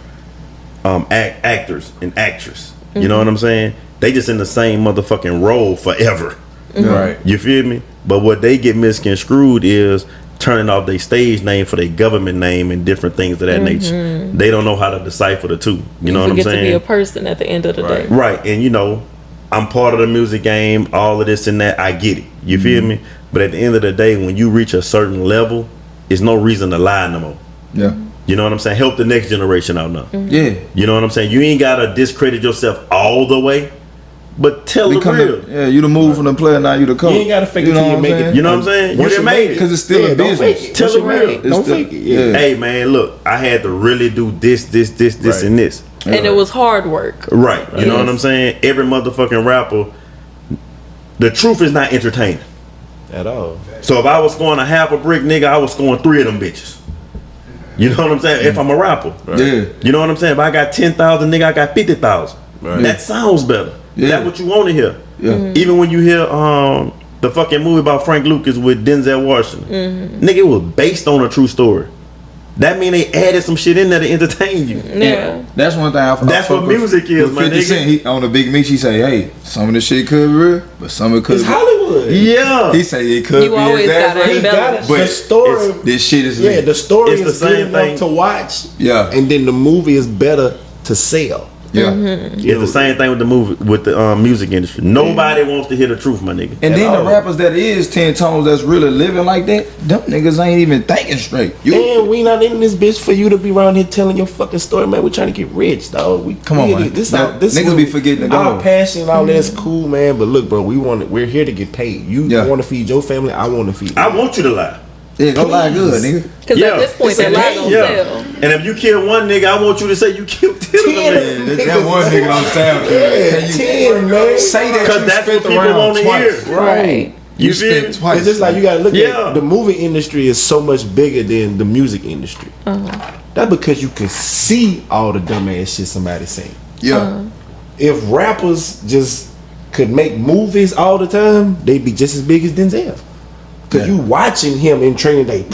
actors and actresses. You know what I'm saying? They just in the same motherfucking role forever. Right. You feel me? But what they get misconstrued is turning off their stage name for their government name and different things of that nature. They don't know how to decipher the two. You know what I'm forget to be a saying? person at the end of the day. Right. And you know, I'm part of the music game, all of this and that. I get it. You feel me? But at the end of the day, when you reach a certain level, it's no reason to lie no more. Yeah. You know what I'm saying? Help the next generation out now. Yeah. You know what I'm saying? You ain't gotta discredit yourself all the way, but tell the real. Yeah, you the move from the player, now you the coach. You ain't gotta fake it know till you what make I'm it. saying? You know what I'm saying? You done made it. Because it's still a don't business. fake it. Tell Once the you made real. it, Don't still- fake it. Yeah. Hey man, look, I had to really do this, Right. and this. And it was hard work. Right. You know what Yes. I'm saying? Every motherfucking rapper, the truth is not entertaining. At all. So if I was scoring a half a brick, nigga, I was scoring 3 of them bitches. You know what I'm saying? If I'm a rapper. Yeah. You know what I'm saying? If I got 10,000, nigga, I got 50,000. Right. That sounds better. Yeah. That's what you want to hear. Yeah. Even when you hear the fucking movie about Frank Lucas with Denzel Washington, nigga, it was based on a true story. That mean they added some shit in there to entertain you. Yeah. That's one thing I That's fuck what with- music is, with my 50 nigga. Cent, he, on the Big Meech, he say, hey, some of the shit could be real, but some of it could It's be. Hollywood. Yeah. He say it could You be always gotta exaggerated, He got it. embellish. but The story. this shit is Yeah, lit. the story It's the is good same enough thing. to watch. Yeah. And then the movie is better to sell. Yeah. It's the same thing with the movie, with the music industry. Nobody wants to hear the truth, my nigga. And then all. the rappers that is 10 tones that's really living like that, them niggas ain't even thinking straight. You And we not in this bitch for you to be around here telling your fucking story, man. We trying to get rich, dog. We Come on, really- man. This That- this niggas what- be forgetting to our go. passion, and all that's cool, man. But look, bro, we're here to get paid. You Yeah. want to feed your family, I want to feed. I want you to lie. yeah, go lie good, nigga. Because Yeah. at this point, It's a they lie game. gonna Yeah. sell. And if you kill one nigga, I want you to say you killed 10 of them niggas. That one nigga on sound. Yeah, 10, man. Say that Cause you that's spent what people around wanna twice. hear. Right. You spent feel me? twice. It's just like you gotta look Yeah. at the movie industry is so much bigger than the music industry. That's because you can see all the dumbass shit somebody's saying. Yeah. If rappers just could make movies all the time, they'd be just as big as Denzel. Cause Yeah. you watching him in Training Day,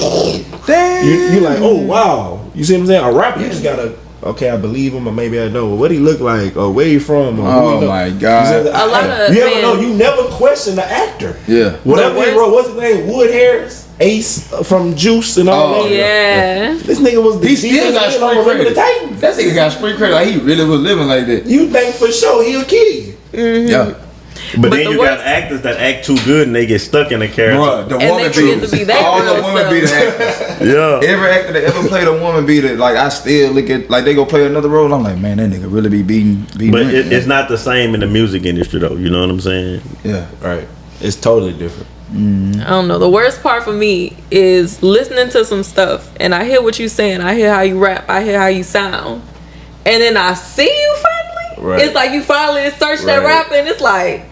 Damn. you like, oh wow, you see what I'm saying? A rapper, you just gotta, okay, I believe him, or maybe I don't. What he look like, or where he from? Or who Oh, he know. my You God. see what I'm A lot saying? of you ever men- know? You never question the actor. Yeah. Whatever The he worst- wrote, what's his name? Wood Harris, Ace from Juice and all Oh, that. Yeah. This nigga was the He still defensive got end street on Remember the credit. Titans. That nigga got street credit. Like he really was living like that. You think for sure he'll kill you. Yeah. But But then the you worst- got actors that act too good and they get stuck in a character. Bruh, the And woman they forget to be their all the real women be the self. actors. Yeah. Every actor that ever played a woman be the, like I still look at, like they go play another role. I'm like, man, that nigga really be beating But women, it's not the same in the music industry though. You know what I'm saying? Yeah. Right. It's totally different. I don't know. The worst part for me is listening to some stuff and I hear what you saying. I hear how you rap. I hear how you sound. And then I see you finally. Right. It's like you finally search that Right. rapper and it's like,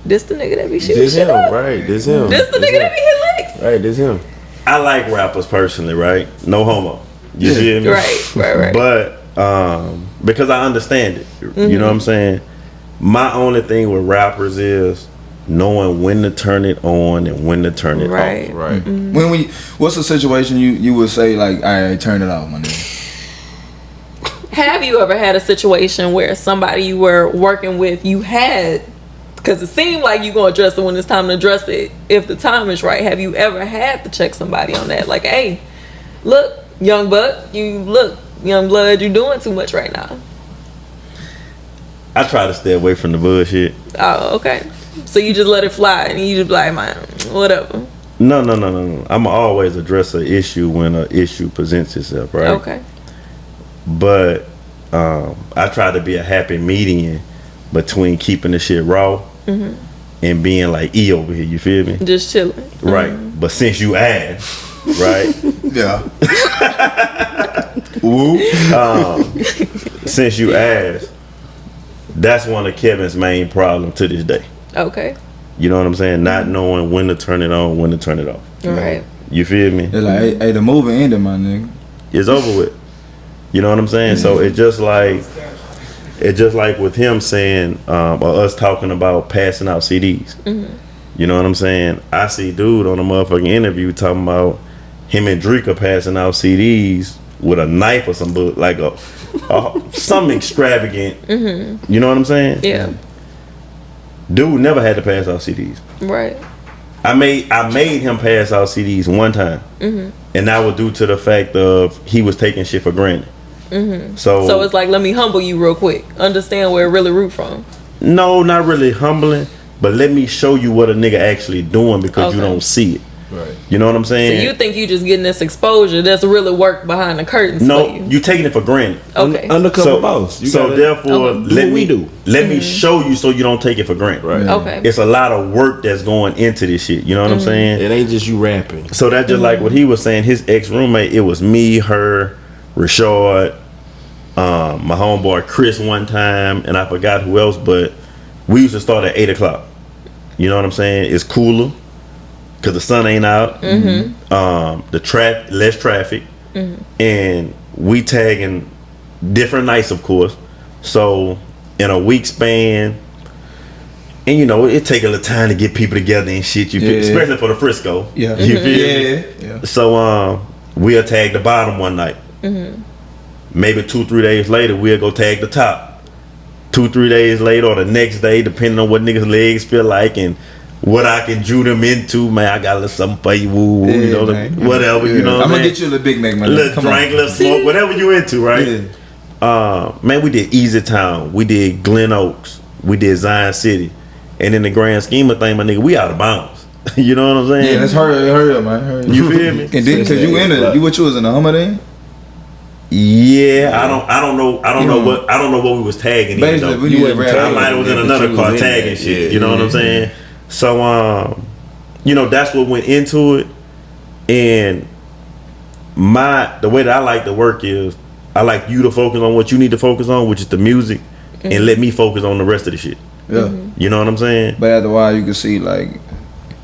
this the nigga that be shooting This shit him, up. right? This him. This the This nigga him. that be hitting licks. Right, this him. I like rappers personally, right? No homo. You feel me? Right. But because I understand it. You know what I'm saying? My only thing with rappers is knowing when to turn it on and when to turn it Right. off. Right. When we, what's the situation you would say like, all right, turn it off, my nigga? Have you ever had a situation where somebody you were working with, you had, because it seemed like you gonna address it when it's time to address it, if the time is right. Have you ever had to check somebody on that? Like, hey, look, young buck, young blood, you doing too much right now. I try to stay away from the bullshit. Oh, okay. So you just let it fly and you just be like, man, whatever. No. I'm always address an issue when an issue presents itself, right? Okay. But I try to be a happy median between keeping the shit raw and being like E over here. You feel me? Just chilling. Right. But since you asked, right? Yeah. Woo. Since you asked, that's one of Kevin's main problems to this day. Okay. You know what I'm saying? Not knowing when to turn it on, when to turn it off. Right. You feel me? They're like, hey, the movie ended, my nigga. It's over with. You know what I'm saying? So it's just like with him saying, or us talking about passing out CDs. You know what I'm saying? I see dude on a motherfucking interview talking about him and Drake passing out CDs with a knife or some like something extravagant. You know what I'm saying? Yeah. Dude never had to pass out CDs. Right. I made him pass out CDs one time, and that was due to the fact of he was taking shit for granted. So it's like, let me humble you real quick. Understand where it really root from. No, not really humbling, but let me show you what a nigga actually doing because you don't see it. Right. You know what I'm saying? So you think you just getting this exposure? That's really work behind the curtains. No, for you. you taking it for granted. Okay. Undercover boss. Therefore, let me show you so you don't take it for granted. Right. Okay. It's a lot of work that's going into this shit. You know what I'm saying? It ain't just you rapping. So that's just like what he was saying. His ex roommate, it was me, her, Rashad, my homeboy Chris one time, and I forgot who else. But we used to start at 8:00. You know what I'm saying? It's cooler because the sun ain't out. Less traffic, and we tagging different nights, of course. So in a week span, and you know it take a little time to get people together and shit. You feel, especially for the Frisco. Yeah. You feel? Yeah. So we'll tag the bottom one night. Maybe 2-3 days later, we'll go tag the top. 2-3 days later, or the next day, depending on what niggas' legs feel like and what I can drew them into. Man, I got a little something for you, woo, Yeah, you know, whatever. You know, I'm gonna get you a little Big Mac, man. little drink, little smoke, whatever you into, right? Man, we did Easy Town, we did Glen Oaks, we did Zion City, and in the grand scheme of things, my nigga, we out of bounds. You know what I'm saying? Yeah, let's hurry up, man. Hurry up. You feel me? And then, cause you in it, you was in the Hummer then? Yeah, I don't know what we was tagging. Basically, Though. when you went I might have was in another car tagging shit. Yeah, you know what I'm saying? So you know, that's what went into it. And the way that I like to work is I like you to focus on what you need to focus on, which is the music, and let me focus on the rest of the shit. Yeah. You know what I'm saying? But after a while, you can see like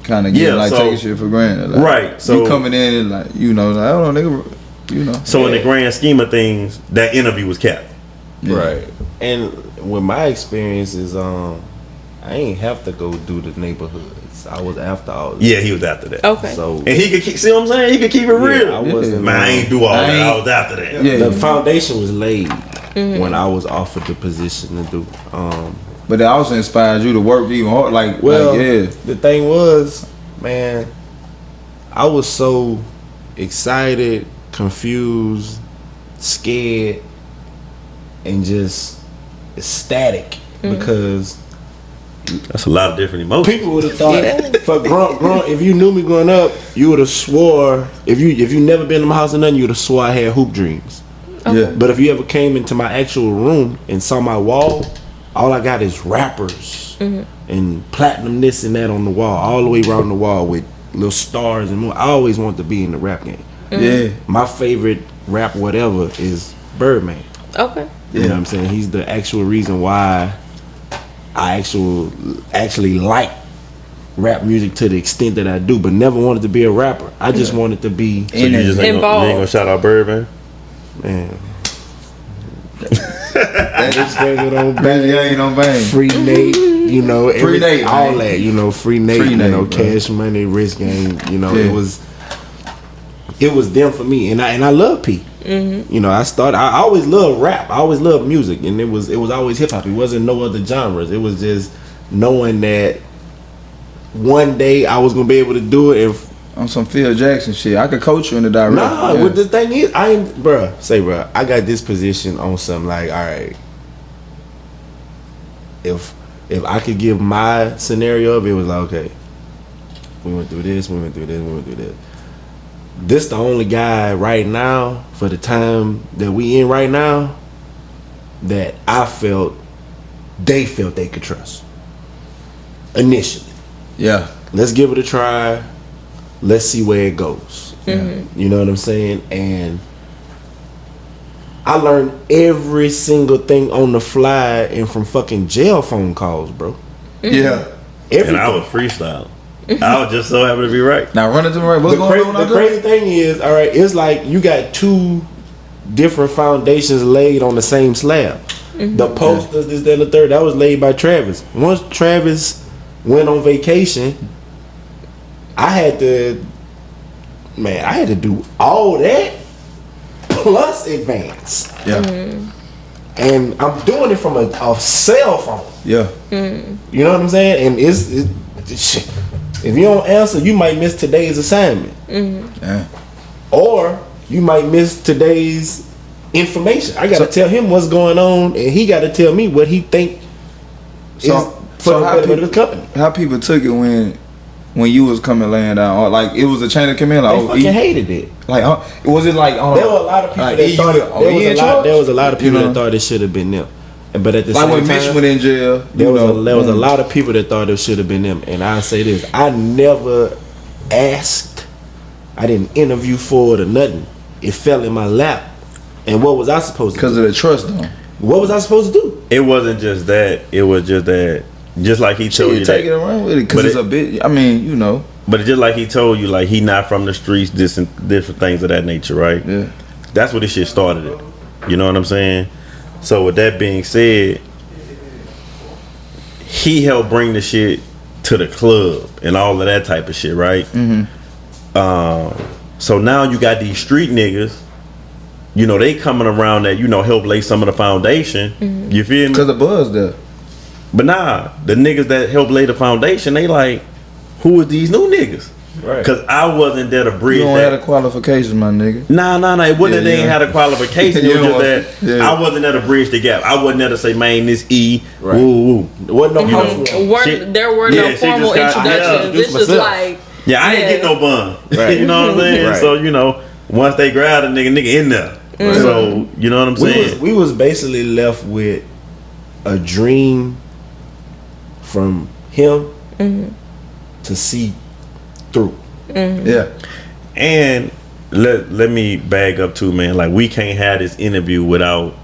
kind of taking shit for granted. Like, right. So you coming in and like like oh nigga, you know. So in the grand scheme of things, that interview was capped. Yeah. Right. And with my experiences, I ain't have to go do the neighborhoods. I was after all this. Yeah, he was after that. Okay. So And he could see what I'm saying? He could keep it real. I wasn't. Man, I ain't do all that. I was after that. Yeah. The foundation was laid when I was offered the position to do. But that also inspires you to work even hard. The thing was, man, I was so excited, confused, scared, and just ecstatic because That's a lot of different emotions. people would have thought for grown if you knew me growing up, you would have swore if you never been to my house or nothing, you would have swore I had hoop dreams. Yeah. But if you ever came into my actual room and saw my wall, all I got is rappers and platinum this and that on the wall, all the way around the wall with little stars and more. I always wanted to be in the rap game. Yeah. My favorite rap whatever is Birdman. Okay. You know what I'm saying? He's the actual reason why I actually like rap music to the extent that I do, but never wanted to be a rapper. I just wanted to be So you just ain't gonna shout out Birdman? man. That's on bang. Free Nate, you know, Free Nate, all man. that, you know, Free Nate, Free you Nate, know, bro. Cash Money, Risk Game, you know, Yeah. it was them for me, and I love P. You know, I always loved rap, I always loved music, and it was always hip hop. It wasn't no other genres. It was just knowing that one day I was gonna be able to do it. And On some Phil Jackson shit, I could coach you in the direction. nah, what the thing is, I got this position on something like, all right, if I could give my scenario of it, was like, okay, we went through this, we went through this, we went through this. This the only guy right now, for the time that we in right now, that they felt they could trust. Initially. Yeah. Let's give it a try. Let's see where it goes. You know what I'm saying? And I learned every single thing on the fly and from fucking jail phone calls, bro. Yeah. And I was freestyling. I was just so happy to be right. Now run it to me right. What's going on? The crazy thing is, all right, it's like you got two different foundations laid on the same slab. The posters, this, that, and the third, that was laid by Travis. Once Travis went on vacation, I had to do all that plus advance. Yeah. And I'm doing it from a cell phone. Yeah. You know what I'm saying? And it's shit. If you don't answer, you might miss today's assignment. Yeah. Or you might miss today's information. I gotta tell him what's going on, and he gotta tell me what he think is for the betterment of the company. How people took it when you was coming laying down, or like it was a chain of command. Like, They fucking hated it. Like, was it like? There were a lot of people like, that thought there was a lot of people that thought it should have been them. But at the like same when time, Mitch went in jail, there was a lot of people that thought it should have been them. And I say this: I never asked, I didn't interview for it or nothing. It fell in my lap. And what was I supposed to do? Because of the trust, though. What was I supposed to do? It wasn't just that. It was just that. Just like he told you, take it around with it because it's a bit. I mean, you know. But just like he told you, like he not from the streets, this and different things of that nature, right? Yeah. That's what this shit started at. You know what I'm saying? So with that being said, he helped bring the shit to the club and all of that type of shit, right? So now you got these street niggas. You know, they coming around that, you know, help lay some of the foundation. You feel me? Because the buzz there. But nah, the niggas that helped lay the foundation, they like, who is these new niggas? Right. Because I wasn't there to bridge You don't that. have the qualifications, my nigga. Nah. It wasn't that they ain't had a qualification. It was just that I wasn't there to bridge the gap. I wasn't there to say, man, this E. Right. Woo. There wasn't no house. There were no she formal just got- introductions. It's just like Yeah, I ain't get no bun. Right. You know what I'm saying? Right. So, you know, once they grab a nigga in there. So, you know what I'm saying? We was basically left with a dream from him to see through. Yeah. And let me bag up too, man. Like, we can't have this interview without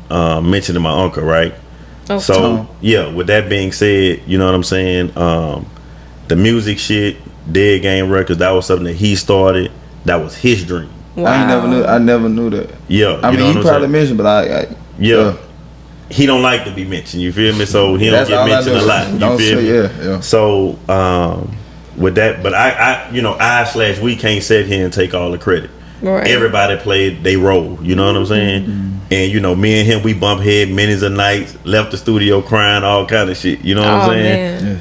mentioning my uncle, right? Oh. So yeah, with that being said, you know what I'm saying? The music shit, DeadGame Records, that was something that he started. That was his dream. wow. I never knew that. Yeah. I mean, you probably mentioned, but I yeah. He don't like to be mentioned, you feel me? So he don't That's get all I mentioned do. a lot. You Don't feel say- me? yeah. So with that, but we can't sit here and take all the credit. Right. Everybody played they role, you know what I'm saying? And you know, me and him, we bump head many a nights, left the studio crying, all kind of shit. You know what I'm saying? Man.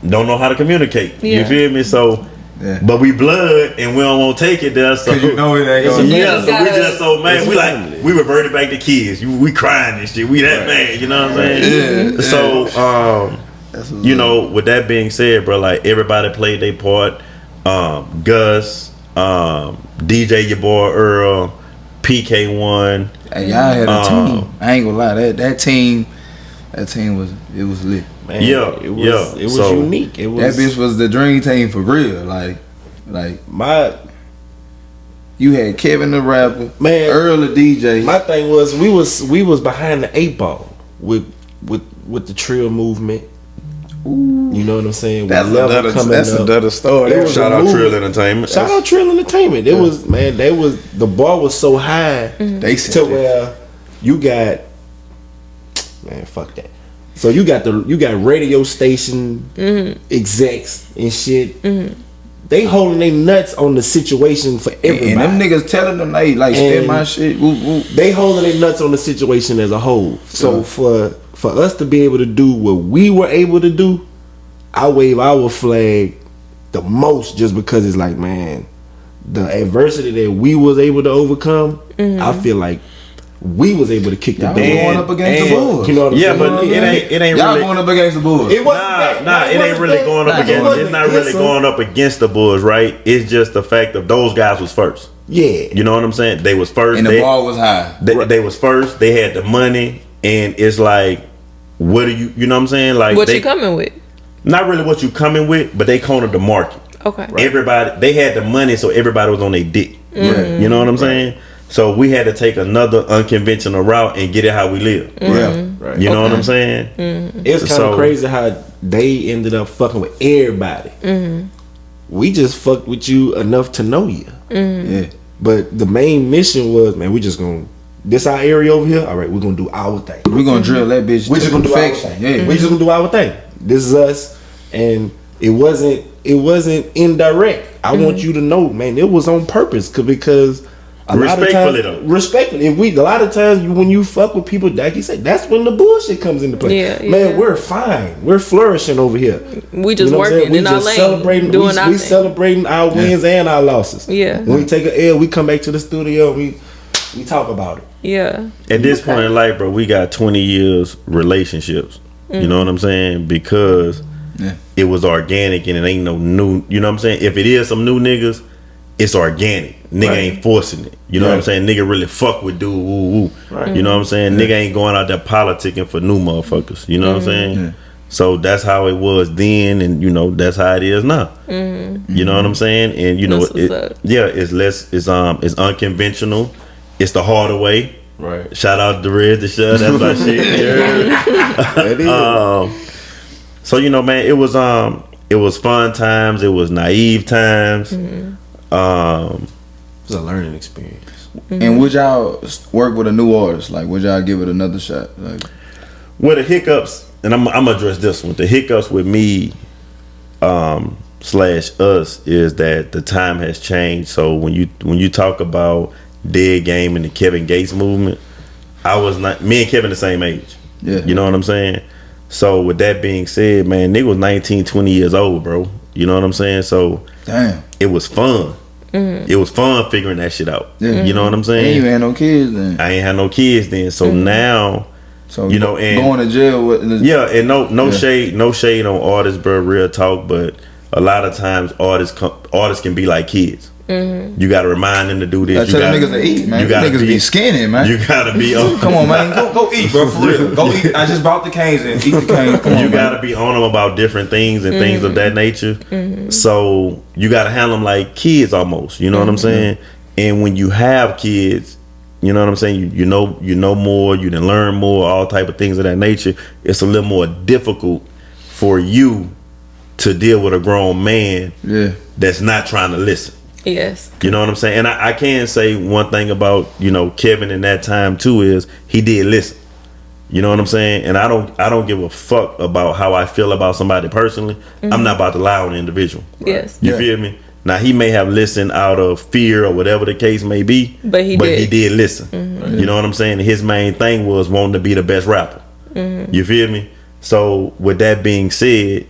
Don't know how to communicate. Yeah. You feel me? So Yeah. but we blood and we don't want to take it there. So Because you know it ain't It's going a- to yeah, so we gotta- just so man, it's we family. like we reverted back to kids. We crying and shit. We that mad, you know what I'm saying? Yeah, So That's what's you up. know, with that being said, bro, like everybody played their part. Gus, DJ your boy Earl, PK1. Hey, y'all had a team. I ain't gonna lie, that team was lit. Man, Yeah, it was, yeah. It was So, unique. It was That bitch was the dream team for real. Like my you had Kevin the rapper, Man, Earl the DJ. my thing was we was behind the 8 ball with the trill movement. You know what I'm saying? With that's Level another story. It was Shout a out movie. Trill Entertainment. Shout out Trill Entertainment. It was the bar was so high They to said where you got fuck that. So you got radio station execs and shit. They holding their nuts on the situation for everybody. and them niggas telling them they like spend my shit. Woo, woo. They holding their nuts on the situation as a whole. So for us to be able to do what we were able to do, I wave our flag the most just because it's like, man, the adversity that we was able to overcome, I feel like we was able to kick the Y'all ball. going up against the Bulls. You know what I'm Yeah, saying? but it ain't Y'all really. going up against the Bulls. It wasn't Nah, it ain't really going up against. It's not really going up against the Bulls, right? It's just the fact of those guys was first. Yeah. You know what I'm saying? They was first. And the ball was high. They was first. They had the money, and it's like, what do you? You know what I'm saying? Like, What you coming with? not really what you coming with, but they cornered the market. Okay. Everybody, they had the money, so everybody was on their dick. You know what I'm saying? So we had to take another unconventional route and get it how we live. Yeah. Right. You know what I'm saying? It's kind of crazy how they ended up fucking with everybody. We just fucked with you enough to know you. Yeah. But the main mission was, man, we just gonna this our area over here. All right, we're gonna do our thing. We're gonna drill that bitch. We just gonna do our thing. Yeah, we just gonna do our thing. This is us, and it wasn't indirect. I want you to know, man, it was on purpose because a lot of times, respectfully, a lot of times when you fuck with people, like you said, that's when the bullshit comes into play. Yeah, man, we're fine. We're flourishing over here. We just working in our lane, celebrating, doing our we thing. celebrating our wins and our losses. Yeah. When we take an L, we come back to the studio. We talk about it. Yeah. At this point in life, bro, we got 20 years relationships. You know what I'm saying? Because it was organic and it ain't no new. You know what I'm saying? If it is some new niggas, it's organic. Nigga ain't forcing it. You know what I'm saying? Nigga really fuck with dude. Woo, woo. Right. You know what I'm saying? Nigga ain't going out there politicking for new motherfuckers. You know what I'm saying? Yeah. So that's how it was then, and you know that's how it is now. You know what I'm saying? And you know, it's less. It's unconventional. It's the harder way. Right. Shout out to Red the Shut. That's my shit. That is. So you know, man, it was fun times. It was naive times. It was a learning experience. And would y'all work with a new artist? Like, would y'all give it another shot? Like, well, the hiccups, and I'm gonna address this one. The hiccups with me, / us, is that the time has changed. So when you talk about DeadGame and the Kevin Gates movement, me and Kevin the same age. Yeah. You know what I'm saying? So with that being said, man, nigga was 19, 20 years old, bro. You know what I'm saying? So damn, it was fun. It was fun figuring that shit out. Yeah. You know what I'm saying? And you had no kids then. I ain't had no kids then. So now, so you know, and going to jail with and no shade on artists, bro. Real talk, but a lot of times artists can be like kids. You gotta remind them to do this. You gotta tell niggas to eat, man. You niggas be skinny, man. You gotta be on. Come on, man. Go eat, bro. For real. Go eat. I just bought the canes and eat the canes. Come on, you gotta be on them about different things and things of that nature. So you gotta handle them like kids almost. You know what I'm saying? And when you have kids, you know what I'm saying. You know more. You can learn more. All type of things of that nature. It's a little more difficult for you to deal with a grown man. That's not trying to listen. Yes. You know what I'm saying? And I can say one thing about, you know, Kevin in that time too is he did listen. You know what I'm saying? And I don't give a fuck about how I feel about somebody personally. I'm not about to lie on an individual. Yes. You feel me? Now he may have listened out of fear or whatever the case may be, but he did listen. You know what I'm saying? His main thing was wanting to be the best rapper. You feel me? So with that being said,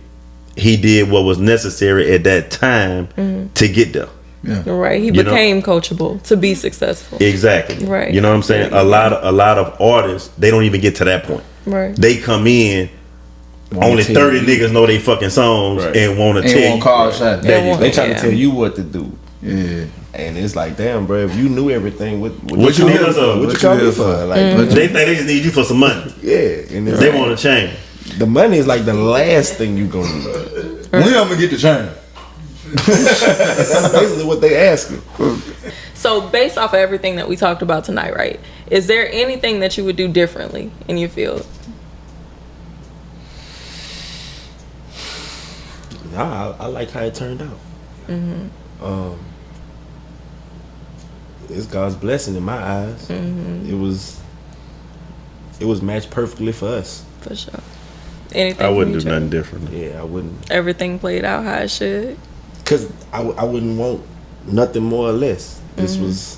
he did what was necessary at that time to get there. Yeah. Right. He became coachable to be successful. Exactly. Right. You know what I'm saying? A lot of artists, they don't even get to that point. Right. They come in, only 30 niggas know they fucking songs and want to tell you. They trying to tell you what to do. Yeah. And it's like, damn, bro, if you knew everything, what you need us for? What you come here for? Like, they think they just need you for some money. Yeah. And they want to change. The money is like the last thing you gonna need. When I'm gonna get the change? That's basically what they asking. So based off of everything that we talked about tonight, right? Is there anything that you would do differently in your field? Nah, I like how it turned out. It's God's blessing in my eyes. It was matched perfectly for us. For sure. Anything I wouldn't do nothing different. Yeah, I wouldn't. Everything played out how it should. Cause I wouldn't want nothing more or less. This was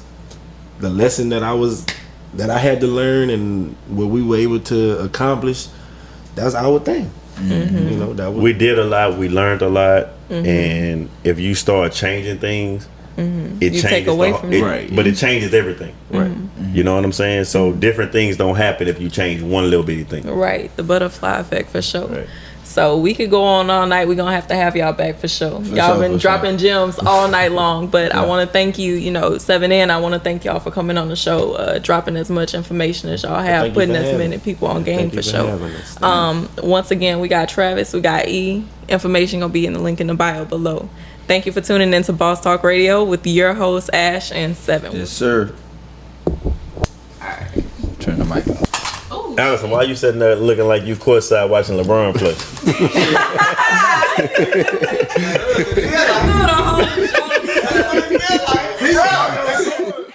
the lesson that I had to learn, and what we were able to accomplish. That's our thing. You know, that was, we did a lot. We learned a lot, and if you start changing things, it changes. Take away from it, but it changes everything. Right. You know what I'm saying? So different things don't happen if you change one little bitty thing. Right. The butterfly effect for sure. Right. So we could go on all night. We're going to have y'all back for sure. Y'all been dropping gems all night long. But I want to thank you, 7N. I want to thank y'all for coming on the show, dropping as much information as y'all have, putting as many people on game for sure. Once again, we got Travis, we got E. Information going to be in the link in the bio below. Thank you for tuning in to Boss Talk Radio with your host, Ash and 7. Yes, sir. mic off. Allison, why you sitting there looking like you courtside watching LeBron play? Do it on